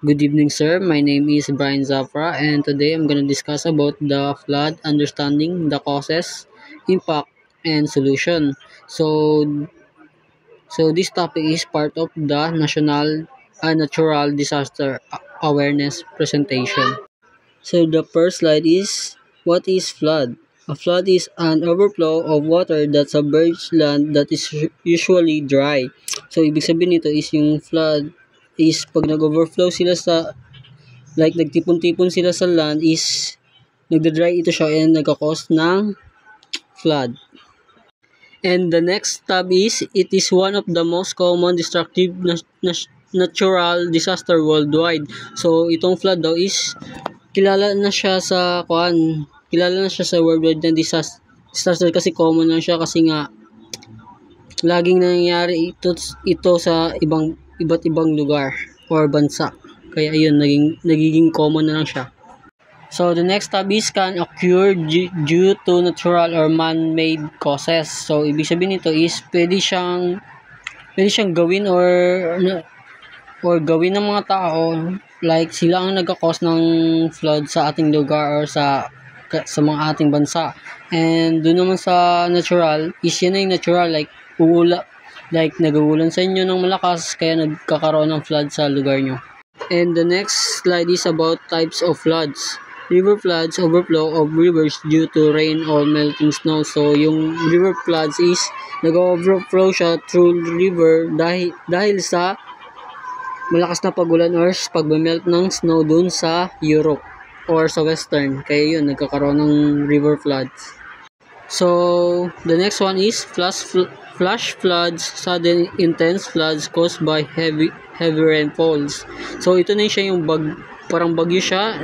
Good evening, sir. My name is Brian Zafra, and today I'm going to discuss about the flood, understanding the causes, impact, and solution. So this topic is part of the National Natural Disaster Awareness presentation. So the first slide is, what is flood? A flood is an overflow of water that submerges land that is usually dry. So ibig sabihin nito is yung flood is pag nag-overflow sila sa, like nagtipon-tipon sila sa land, is nagda-dry ito siya and nagka-cause ng flood. And the next tab is, it is one of the most common destructive natural disaster worldwide. So itong flood daw is kilala na siya sa worldwide na disaster kasi common na siya kasi nga laging nangyayari ito sa iba't ibang lugar or bansa. Kaya ayun, nagiging common na lang siya. So the next tab is, can occur due to natural or man-made causes. So ibig sabihin nito is pwede siyang gawin or gawin ng mga tao, like sila ang nagka-cause ng flood sa ating lugar or sa mga ating bansa. And doon naman sa natural is yan ay natural, like nag-uulan sa inyo ng malakas kaya nagkakaroon ng flood sa lugar nyo. And the next slide is about types of floods. River floods, overflow of rivers due to rain or melting snow. So yung river floods is nag-overflow siya through river dahil sa malakas na pagulan or pag-melt ng snow dun sa Europe or sa Western. Kaya yun, nagkakaroon ng river floods. So the next one is flash floods, sudden intense floods caused by heavy rainfalls. So ito na siya yung parang bagyo siya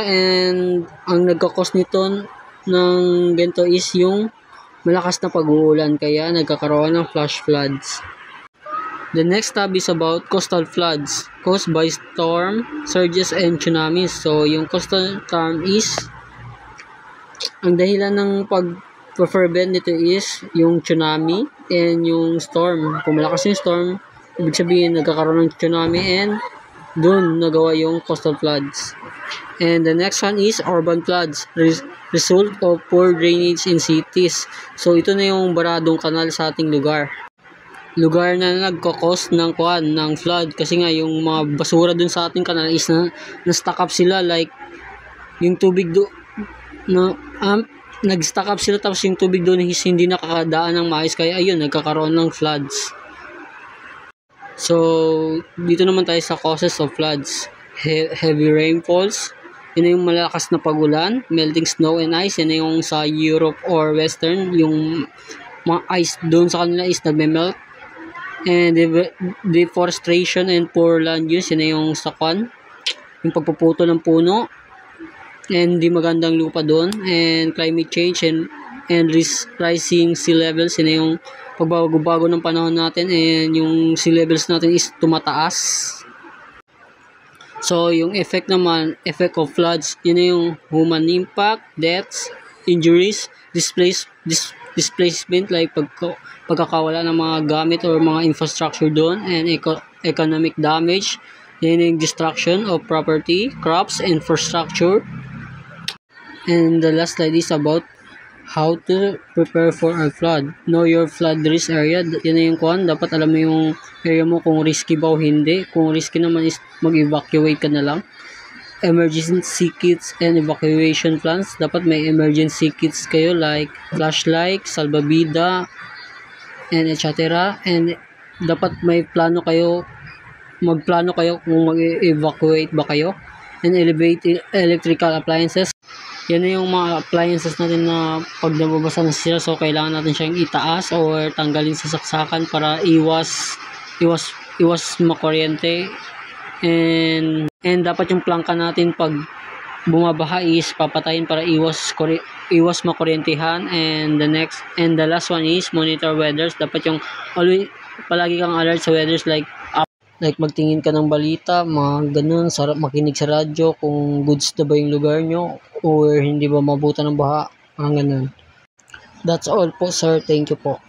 and ang nagka-cause nito ng ganito is yung malakas na pag-uulan kaya nagkakaroon ng flash floods. The next tab is about coastal floods caused by storm, surges, and tsunamis. So yung coastal storm is ang dahilan ng pag-prevent nito is yung tsunami and yung storm. Kung malakas yung storm, ibig sabihin nagkakaroon ng tsunami and doon nagawa yung coastal floods. And the next one is urban floods, result of poor drainage in cities. So ito na yung baradong kanal sa ating lugar na nagko-cause ng flood kasi nga yung mga basura dun sa ating kanal is na-stack up sila, like yung tubig nag-stack up sila tapos yung tubig doon is hindi nakakadaan ng maayos kaya ayun, nagkakaroon ng floods. So, dito naman tayo sa causes of floods. Heavy rainfalls, yun na yung malakas na pagulan, melting snow and ice, yun na yung sa Europe or Western, yung mga ice doon sa kanila is nagme-melt. And deforestation and poor land use, yun na yung sa yung pagpuputo ng puno, and di magandang lupa doon, and climate change and rising sea levels, yun na yung pagbago-bago ng panahon natin and yung sea levels natin is tumataas. So yung effect of floods, yun na yung human impact, deaths, injuries, displacement, like pagkakawala ng mga gamit or mga infrastructure doon, and economic damage, yun yung destruction of property, crops, infrastructure. And the last slide is about how to prepare for a flood. Know your flood risk area. Yan na yung dapat alam mo yung area mo kung risky ba o hindi. Kung risky naman is mag-evacuate ka na lang. Emergency kits and evacuation plans. Dapat may emergency kits kayo like flashlight, salbabida, and etc. And dapat may magplano kayo kung mag-evacuate ba kayo. And elevate electrical appliances. Yan na yung mga appliances natin na pag nababasa na sila, so kailangan natin siyang itaas or tanggalin sa saksakan para iwas makuryente. And dapat yung plangka natin pag bumabaha is papatayin para iwas makuryentehan. And the last one is monitor weathers. Dapat yung palagi kang alert sa weathers, like magtingin ka ng balita, mga ganun, makinig sa radyo kung goods na ba yung lugar nyo or hindi ba mabuta ng baha, mga ganun. That's all po, sir. Thank you po.